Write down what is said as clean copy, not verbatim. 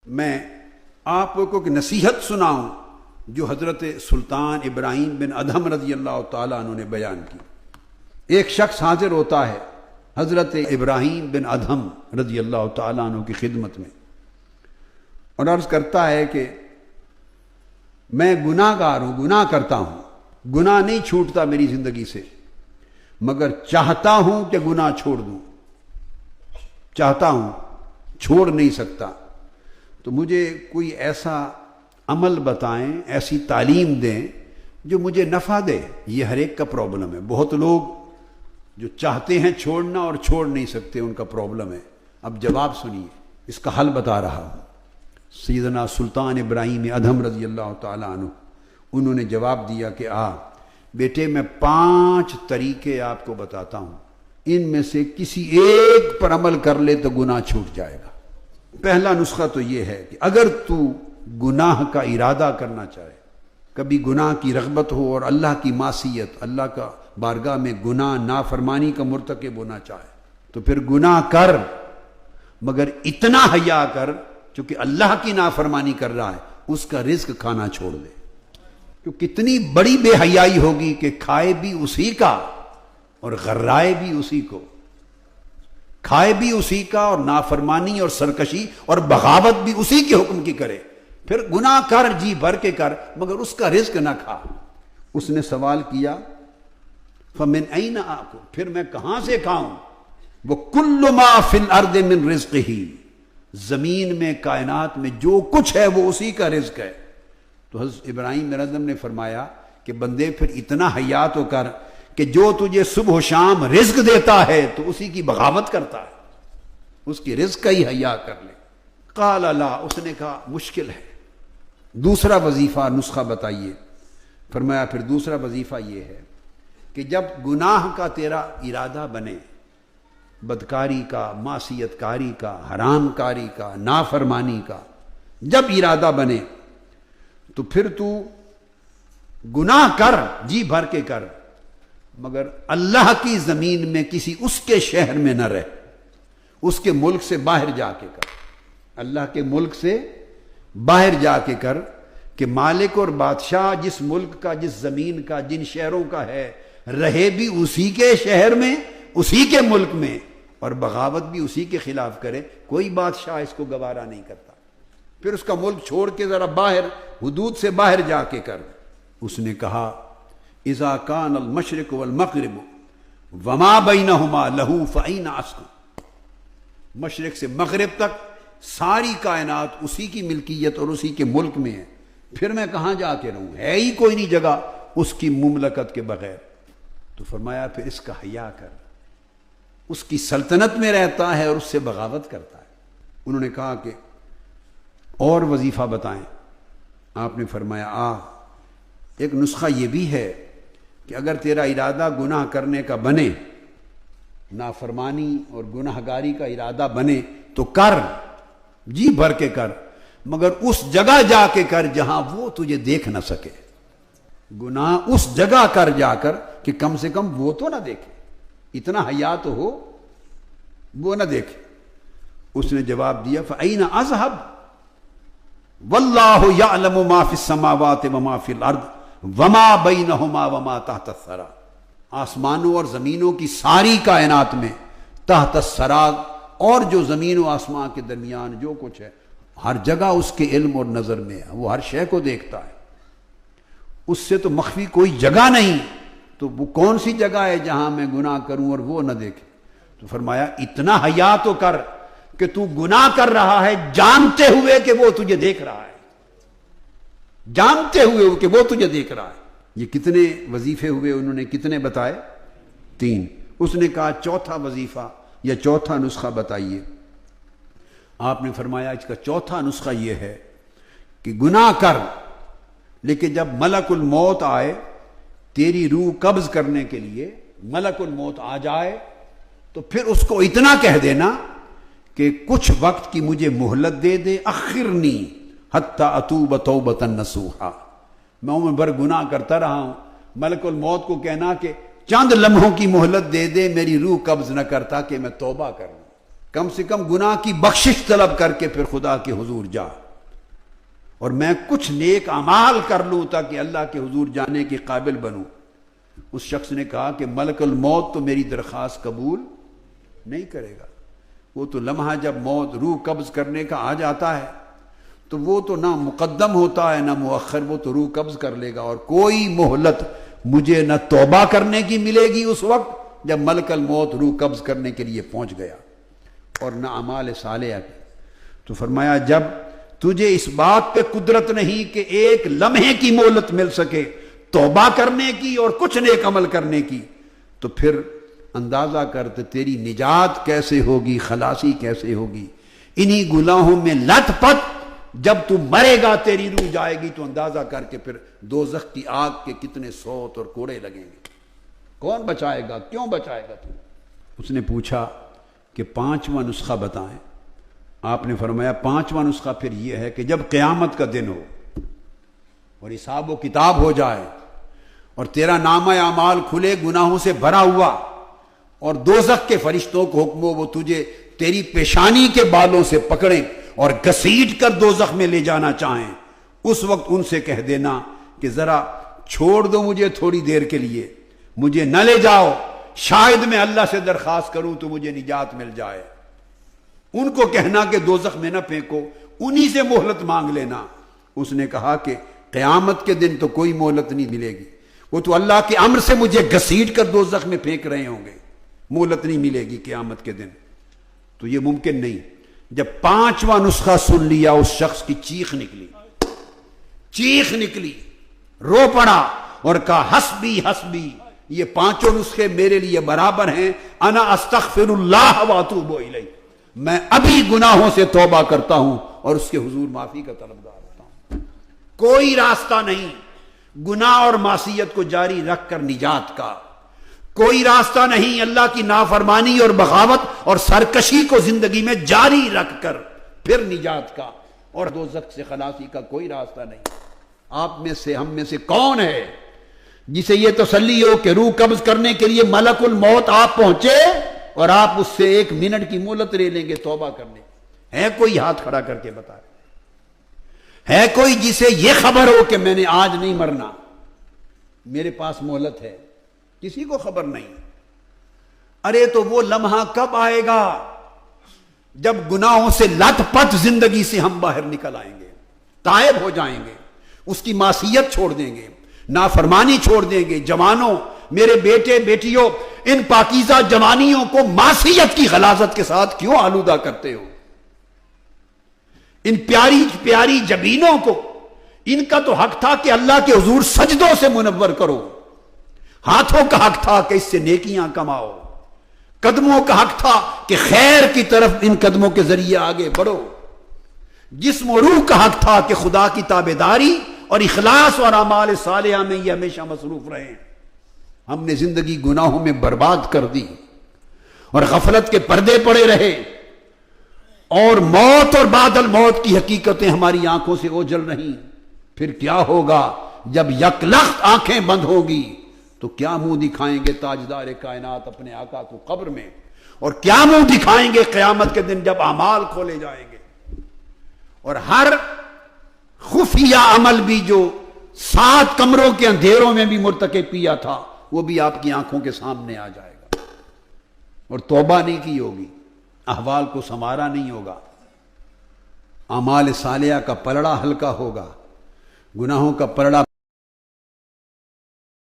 میں آپ کو ایک نصیحت سناؤں جو حضرت سلطان ابراہیم بن ادھم رضی اللہ تعالیٰ عنہ نے بیان کی۔ ایک شخص حاضر ہوتا ہے حضرت ابراہیم بن ادھم رضی اللہ تعالیٰ عنہ کی خدمت میں اور عرض کرتا ہے کہ میں گناہ گار ہوں، گناہ کرتا ہوں، گناہ نہیں چھوٹتا میری زندگی سے، مگر چاہتا ہوں کہ گناہ چھوڑ دوں، چاہتا ہوں، چھوڑ نہیں سکتا۔ تو مجھے کوئی ایسا عمل بتائیں، ایسی تعلیم دیں جو مجھے نفع دے۔ یہ ہر ایک کا پرابلم ہے۔ بہت لوگ جو چاہتے ہیں چھوڑنا اور چھوڑ نہیں سکتے، ان کا پرابلم ہے۔ اب جواب سنیے، اس کا حل بتا رہا ہوں۔ سیدنا سلطان ابراہیم ادھم رضی اللہ تعالیٰ عنہ انہوں نے جواب دیا کہ بیٹے میں 5 طریقے آپ کو بتاتا ہوں، ان میں سے کسی ایک پر عمل کر لے تو گناہ چھوٹ جائے گا۔ پہلا نسخہ تو یہ ہے کہ اگر تو گناہ کا ارادہ کرنا چاہے، کبھی گناہ کی رغبت ہو اور اللہ کی معصیت، اللہ کا بارگاہ میں گناہ نافرمانی کا مرتکب ہونا چاہے، تو پھر گناہ کر، مگر اتنا حیا کر چونکہ اللہ کی نافرمانی کر رہا ہے اس کا رزق کھانا چھوڑ دے۔ کہ کتنی بڑی بے حیائی ہوگی کہ کھائے بھی اسی کا اور غرائے بھی اسی کو، کھائے بھی اسی کا اور نافرمانی اور سرکشی اور بغاوت بھی اسی کے حکم کی کرے، پھر گناہ کر، جی بھر کے کر، مگر اس کا رزق نہ کھا۔ اس نے سوال کیا فمن این آکل، پھر میں کہاں سے کھاؤں؟ وَكُلُّ مَا فِي الْأَرْضِ مِن رِزْقِهِ، زمین میں کائنات میں جو کچھ ہے وہ اسی کا رزق ہے۔ تو حضرت ابراہیم بن ادھم نے فرمایا کہ بندے پھر اتنا حیا تو کر کہ جو تجھے صبح و شام رزق دیتا ہے تو اسی کی بغاوت کرتا ہے، اس کی رزق کا ہی حیا کر لے۔ قال لا، اس نے کہا مشکل ہے۔ دوسرا وظیفہ نسخہ بتائیے۔ فرمایا پھر دوسرا وظیفہ یہ ہے کہ جب گناہ کا تیرا ارادہ بنے، بدکاری کا، معصیت کاری کا، حرام کاری کا، نافرمانی کا جب ارادہ بنے تو پھر تو گناہ کر، جی بھر کے کر، مگر اللہ کی زمین میں کسی اس کے شہر میں نہ رہ، اس کے ملک سے باہر جا کے کر، اللہ کے ملک سے باہر جا کے کر کہ مالک اور بادشاہ جس ملک کا، جس زمین کا، جن شہروں کا ہے، رہے بھی اسی کے شہر میں، اسی کے ملک میں، اور بغاوت بھی اسی کے خلاف کرے۔ کوئی بادشاہ اس کو گوارا نہیں کرتا۔ پھر اس کا ملک چھوڑ کے ذرا باہر، حدود سے باہر جا کے کر۔ اس نے کہا اذا کان المشرق والمغرب وما بینہما لہو فأین اسکن، مشرق سے مغرب تک ساری کائنات اسی کی ملکیت اور اسی کے ملک میں ہے، پھر میں کہاں جا کے رہوں؟ ہے ہی کوئی نہیں جگہ اس کی مملکت کے بغیر۔ تو فرمایا پھر اس کا حیا کر، اس کی سلطنت میں رہتا ہے اور اس سے بغاوت کرتا ہے۔ انہوں نے کہا کہ اور وظیفہ بتائیں۔ آپ نے فرمایا ایک نسخہ یہ بھی ہے کہ اگر تیرا ارادہ گناہ کرنے کا بنے، نافرمانی اور گناہ گاری کا ارادہ بنے تو کر، جی بھر کے کر، مگر اس جگہ جا کے کر جہاں وہ تجھے دیکھ نہ سکے۔ گناہ اس جگہ کر جا کر کہ کم سے کم وہ تو نہ دیکھے، اتنا حیا تو ہو وہ نہ دیکھے۔ اس نے جواب دیا فأین اذهب واللہ یعلم ما فی السماوات وما فی الارض وما بینہما وما تحت الثری، آسمانوں اور زمینوں کی ساری کائنات میں، تحت الثری، اور جو زمین و آسمان کے درمیان جو کچھ ہے، ہر جگہ اس کے علم اور نظر میں ہے، وہ ہر شے کو دیکھتا ہے، اس سے تو مخفی کوئی جگہ نہیں۔ تو وہ کون سی جگہ ہے جہاں میں گناہ کروں اور وہ نہ دیکھے؟ تو فرمایا اتنا حیا تو کر کہ تو گناہ کر رہا ہے جانتے ہوئے کہ وہ تجھے دیکھ رہا ہے، جانتے ہوئے کہ وہ تجھے دیکھ رہا ہے۔ یہ کتنے وظیفے ہوئے؟ انہوں نے کتنے بتائے؟ 3۔ اس نے کہا چوتھا وظیفہ یا چوتھا نسخہ بتائیے۔ آپ نے فرمایا اس کا چوتھا نسخہ یہ ہے کہ گناہ کر، لیکن جب ملک الموت آئے تیری روح قبض کرنے کے لیے، ملک الموت آ جائے تو پھر اس کو اتنا کہہ دینا کہ کچھ وقت کی مجھے مہلت دے دے، اخرنی حتی اتوب توبۃ نصوحا، میں عمر بھر گناہ کرتا رہا ہوں، ملک الموت کو کہنا کہ چند لمحوں کی مہلت دے دے، میری روح قبض نہ کرتا کہ میں توبہ کروں، کم سے کم گناہ کی بخشش طلب کر کے پھر خدا کے حضور جا، اور میں کچھ نیک اعمال کر لوں تاکہ اللہ کے حضور جانے کے قابل بنوں۔ اس شخص نے کہا کہ ملک الموت تو میری درخواست قبول نہیں کرے گا، وہ تو لمحہ جب موت روح قبض کرنے کا آ جاتا ہے تو وہ تو نہ مقدم ہوتا ہے نہ مؤخر، وہ تو روح قبض کر لے گا، اور کوئی مہلت مجھے نہ توبہ کرنے کی ملے گی اس وقت جب ملک الموت روح قبض کرنے کے لیے پہنچ گیا، اور نہ اعمال صالحہ کی۔ تو فرمایا جب تجھے اس بات پہ قدرت نہیں کہ ایک لمحے کی مہلت مل سکے توبہ کرنے کی اور کچھ نیک عمل کرنے کی، تو پھر اندازہ کرتے تیری نجات کیسے ہوگی، خلاصی کیسے ہوگی۔ انہی گناہوں میں لت پت جب تو مرے گا تیری روح جائے گی، تو اندازہ کر کے پھر دوزخ کی آگ کے کتنے سوت اور کوڑے لگیں گے۔ کون بچائے گا، کیوں بچائے گا تو؟ اس نے پوچھا کہ 5واں نسخہ بتائیں۔ آپ نے فرمایا 5واں نسخہ پھر یہ ہے کہ جب قیامت کا دن ہو اور حساب و کتاب ہو جائے اور تیرا نامہ اعمال کھلے گناہوں سے بھرا ہوا، اور دوزخ کے فرشتوں کو حکم ہو وہ تجھے تیری پیشانی کے بالوں سے پکڑیں اور گھسیٹ کر دوزخ میں لے جانا چاہیں، اس وقت ان سے کہہ دینا کہ ذرا چھوڑ دو مجھے تھوڑی دیر کے لیے، مجھے نہ لے جاؤ، شاید میں اللہ سے درخواست کروں تو مجھے نجات مل جائے۔ ان کو کہنا کہ دوزخ میں نہ پھینکو، انہی سے مہلت مانگ لینا۔ اس نے کہا کہ قیامت کے دن تو کوئی مہلت نہیں ملے گی، وہ تو اللہ کے امر سے مجھے گھسیٹ کر دوزخ میں پھینک رہے ہوں گے، مہلت نہیں ملے گی قیامت کے دن۔ تو یہ ممکن نہیں۔ جب 5واں نسخہ سن لیا اس شخص کی چیخ نکلی، رو پڑا اور کہا حسبی حسبی، یہ 5 نسخے میرے لیے برابر ہیں، انا استغفر اللہ واتوب الیہ، میں ابھی گناہوں سے توبہ کرتا ہوں اور اس کے حضور معافی کا طلبگار ہوتا ہوں۔ کوئی راستہ نہیں گناہ اور معصیت کو جاری رکھ کر نجات کا، کوئی راستہ نہیں اللہ کی نافرمانی اور بغاوت اور سرکشی کو زندگی میں جاری رکھ کر پھر نجات کا، اور دوزخ سے خلاصی کا کوئی راستہ نہیں۔ آپ میں سے، ہم میں سے کون ہے جسے یہ تسلی ہو کہ روح قبض کرنے کے لیے ملک الموت آپ پہنچے اور آپ اس سے 1 منٹ کی مہلت لے لیں گے توبہ کرنے؟ ہے کوئی ہاتھ کھڑا کر کے بتائے؟ ہے کوئی جسے یہ خبر ہو کہ میں نے آج نہیں مرنا، میرے پاس مہلت ہے؟ کسی کو خبر نہیں۔ ارے تو وہ لمحہ کب آئے گا جب گناہوں سے لت پت زندگی سے ہم باہر نکل آئیں گے، تائب ہو جائیں گے، اس کی معصیت چھوڑ دیں گے، نافرمانی چھوڑ دیں گے۔ جوانوں، میرے بیٹے بیٹیوں، ان پاکیزہ جوانیوں کو معصیت کی غلاظت کے ساتھ کیوں آلودہ کرتے ہو؟ ان پیاری پیاری جبینوں کو، ان کا تو حق تھا کہ اللہ کے حضور سجدوں سے منور کرو، ہاتھوں کا حق تھا کہ اس سے نیکیاں کماؤ، قدموں کا حق تھا کہ خیر کی طرف ان قدموں کے ذریعے آگے بڑھو، جسم و روح کا حق تھا کہ خدا کی تابعداری اور اخلاص اور اعمال صالحہ میں یہ ہمیشہ مصروف رہیں۔ ہم نے زندگی گناہوں میں برباد کر دی اور غفلت کے پردے پڑے رہے، اور موت اور بعد الموت کی حقیقتیں ہماری آنکھوں سے اوجھل رہیں۔ پھر کیا ہوگا جب یکلخت آنکھیں بند ہوگی؟ تو کیا منہ دکھائیں گے تاجدار کائنات اپنے آقا کو قبر میں، اور کیا منہ دکھائیں گے قیامت کے دن جب اعمال کھولے جائیں گے، اور ہر خفیہ عمل بھی جو 7 کمروں کے اندھیروں میں بھی مرتکب کیا تھا وہ بھی آپ کی آنکھوں کے سامنے آ جائے گا، اور توبہ نہیں کی ہوگی، احوال کو سنوارا نہیں ہوگا، اعمال صالحہ کا پلڑا ہلکا ہوگا، گناہوں کا پلڑا